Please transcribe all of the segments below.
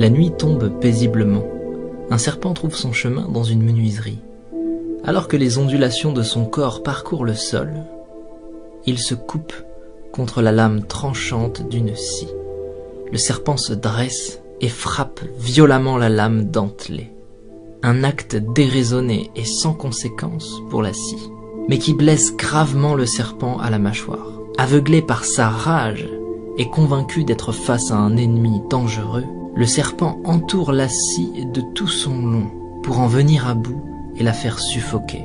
La nuit tombe paisiblement. Un serpent trouve son chemin dans une menuiserie. Alors que les ondulations de son corps parcourent le sol, il se coupe contre la lame tranchante d'une scie. Le serpent se dresse et frappe violemment la lame dentelée. Un acte déraisonné et sans conséquence pour la scie, mais qui blesse gravement le serpent à la mâchoire. Aveuglé par sa rage et convaincu d'être face à un ennemi dangereux, le serpent entoure la scie de tout son long pour en venir à bout et la faire suffoquer.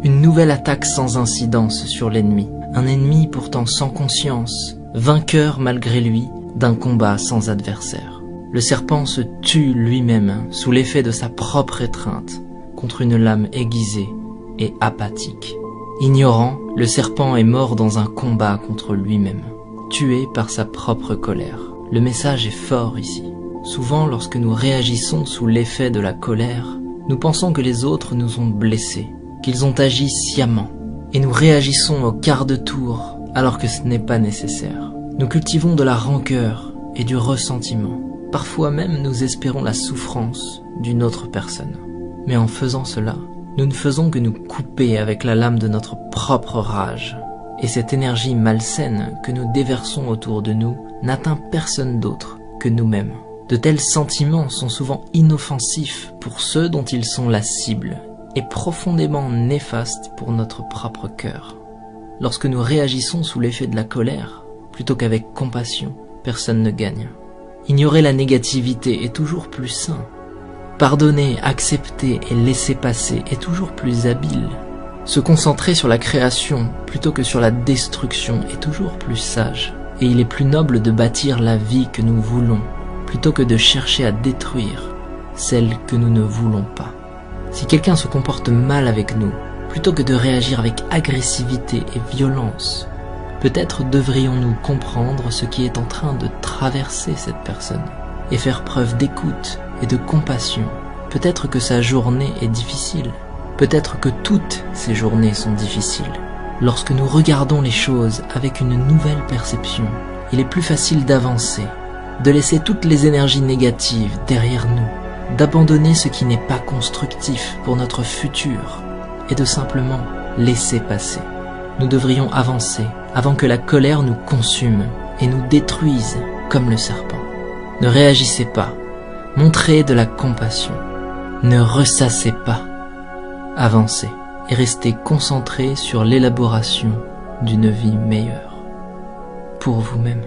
Une nouvelle attaque sans incidence sur l'ennemi, un ennemi pourtant sans conscience, vainqueur malgré lui d'un combat sans adversaire. Le serpent se tue lui-même sous l'effet de sa propre étreinte contre une lame aiguisée et apathique. Ignorant, le serpent est mort dans un combat contre lui-même, tué par sa propre colère. Le message est fort ici. Souvent, lorsque nous réagissons sous l'effet de la colère, nous pensons que les autres nous ont blessés, qu'ils ont agi sciemment, et nous réagissons au quart de tour alors que ce n'est pas nécessaire. Nous cultivons de la rancœur et du ressentiment. Parfois même nous espérons la souffrance d'une autre personne. Mais en faisant cela, nous ne faisons que nous couper avec la lame de notre propre rage. Et cette énergie malsaine que nous déversons autour de nous n'atteint personne d'autre que nous-mêmes. De tels sentiments sont souvent inoffensifs pour ceux dont ils sont la cible et profondément néfastes pour notre propre cœur. Lorsque nous réagissons sous l'effet de la colère, plutôt qu'avec compassion, personne ne gagne. Ignorer la négativité est toujours plus sain. Pardonner, accepter et laisser passer est toujours plus habile. Se concentrer sur la création plutôt que sur la destruction est toujours plus sage. Et il est plus noble de bâtir la vie que nous voulons, plutôt que de chercher à détruire celle que nous ne voulons pas. Si quelqu'un se comporte mal avec nous, plutôt que de réagir avec agressivité et violence, peut-être devrions-nous comprendre ce qui est en train de traverser cette personne et faire preuve d'écoute et de compassion. Peut-être que sa journée est difficile. Peut-être que toutes ces journées sont difficiles. Lorsque nous regardons les choses avec une nouvelle perception, il est plus facile d'avancer, de laisser toutes les énergies négatives derrière nous, d'abandonner ce qui n'est pas constructif pour notre futur et de simplement laisser passer. Nous devrions avancer avant que la colère nous consume et nous détruise comme le serpent. Ne réagissez pas, montrez de la compassion, ne ressassez pas, avancez et restez concentrés sur l'élaboration d'une vie meilleure pour vous-même.